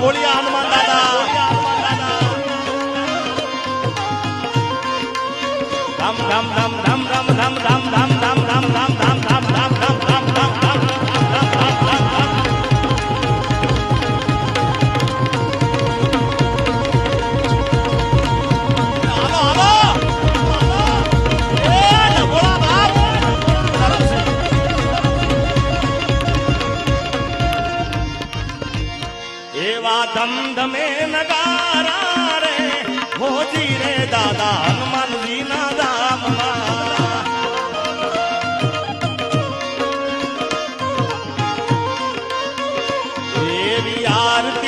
બોલિયા હનુમાન દાદા ધમ ધમ ધમ ધમ ધમ ધમ ધમ ધમ ધમ ધમ ધમ ધમ ધમ ધમ ધમ ધમ ધમ ધમધમે નગારા રે હોજી રે દાદા હનુમાનજી ના ધામમાં એવી આરતી